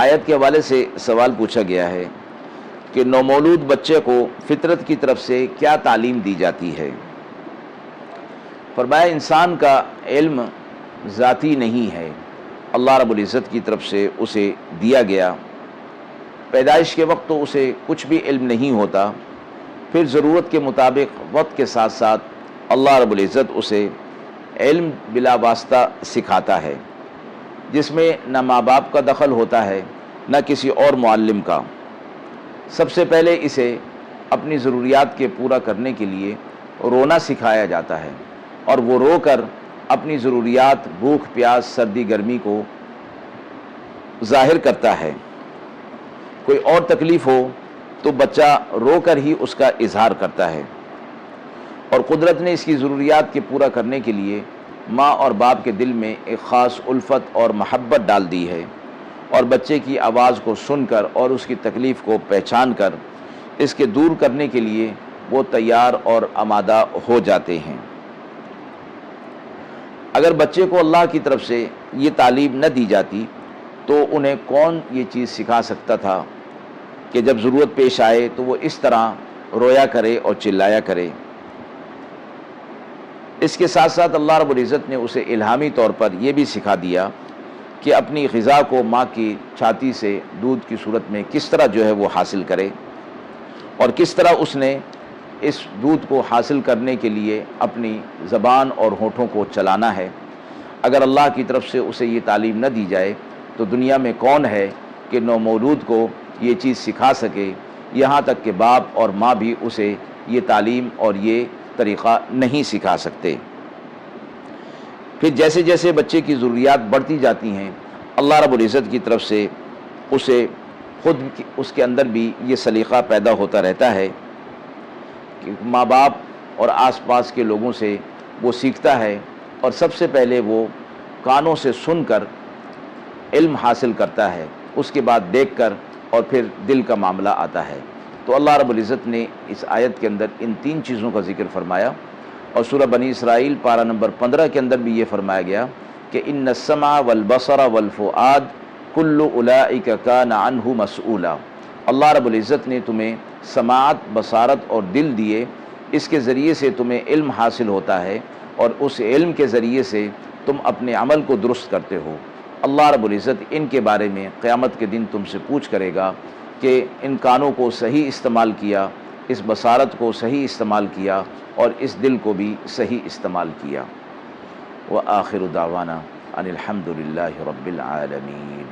آیت کے حوالے سے سوال پوچھا گیا ہے کہ نومولود بچے کو فطرت کی طرف سے کیا تعلیم دی جاتی ہے؟ فرمایا انسان کا علم ذاتی نہیں ہے، اللہ رب العزت کی طرف سے اسے دیا گیا۔ پیدائش کے وقت تو اسے کچھ بھی علم نہیں ہوتا، پھر ضرورت کے مطابق وقت کے ساتھ ساتھ اللہ رب العزت اسے علم بلا واسطہ سکھاتا ہے، جس میں نہ ماں باپ کا دخل ہوتا ہے نہ کسی اور معلم کا۔ سب سے پہلے اسے اپنی ضروریات کے پورا کرنے کے لیے رونا سکھایا جاتا ہے، اور وہ رو کر اپنی ضروریات، بھوک پیاس، سردی گرمی کو ظاہر کرتا ہے۔ کوئی اور تکلیف ہو تو بچہ رو کر ہی اس کا اظہار کرتا ہے، اور قدرت نے اس کی ضروریات کے پورا کرنے کے لیے ماں اور باپ کے دل میں ایک خاص الفت اور محبت ڈال دی ہے، اور بچے کی آواز کو سن کر اور اس کی تکلیف کو پہچان کر اس کے دور کرنے کے لیے وہ تیار اور آمادہ ہو جاتے ہیں۔ اگر بچے کو اللہ کی طرف سے یہ تعلیم نہ دی جاتی تو انہیں کون یہ چیز سکھا سکتا تھا کہ جب ضرورت پیش آئے تو وہ اس طرح رویا کرے اور چلایا کرے۔ اس کے ساتھ ساتھ اللہ رب العزت نے اسے الہامی طور پر یہ بھی سکھا دیا کہ اپنی غذا کو ماں کی چھاتی سے دودھ کی صورت میں کس طرح وہ حاصل کرے، اور کس طرح اس نے اس دودھ کو حاصل کرنے کے لیے اپنی زبان اور ہونٹوں کو چلانا ہے۔ اگر اللہ کی طرف سے اسے یہ تعلیم نہ دی جائے تو دنیا میں کون ہے کہ نومولود کو یہ چیز سکھا سکے؟ یہاں تک کہ باپ اور ماں بھی اسے یہ تعلیم اور یہ طریقہ نہیں سکھا سکتے۔ پھر جیسے جیسے بچے کی ضروریات بڑھتی جاتی ہیں، اللہ رب العزت کی طرف سے اسے خود اس کے اندر بھی یہ سلیقہ پیدا ہوتا رہتا ہے کہ ماں باپ اور آس پاس کے لوگوں سے وہ سیکھتا ہے، اور سب سے پہلے وہ کانوں سے سن کر علم حاصل کرتا ہے، اس کے بعد دیکھ کر، اور پھر دل کا معاملہ آتا ہے۔ تو اللہ رب العزت نے اس آیت کے اندر ان تین چیزوں کا ذکر فرمایا، اور سورہ بنی اسرائیل پارہ نمبر 15 کے اندر بھی یہ فرمایا گیا کہ ان السمع والبصر والفؤاد کل اولئک کان عنہ مسئولا۔ اللہ رب العزت نے تمہیں سماعت، بصارت اور دل دیے، اس کے ذریعے سے تمہیں علم حاصل ہوتا ہے، اور اس علم کے ذریعے سے تم اپنے عمل کو درست کرتے ہو۔ اللہ رب العزت ان کے بارے میں قیامت کے دن تم سے پوچھ کرے گا کہ ان کانوں کو صحیح استعمال کیا، اس بصارت کو صحیح استعمال کیا، اور اس دل کو بھی صحیح استعمال کیا۔ وآخر دعوانا ان الحمد للہ رب العالمین۔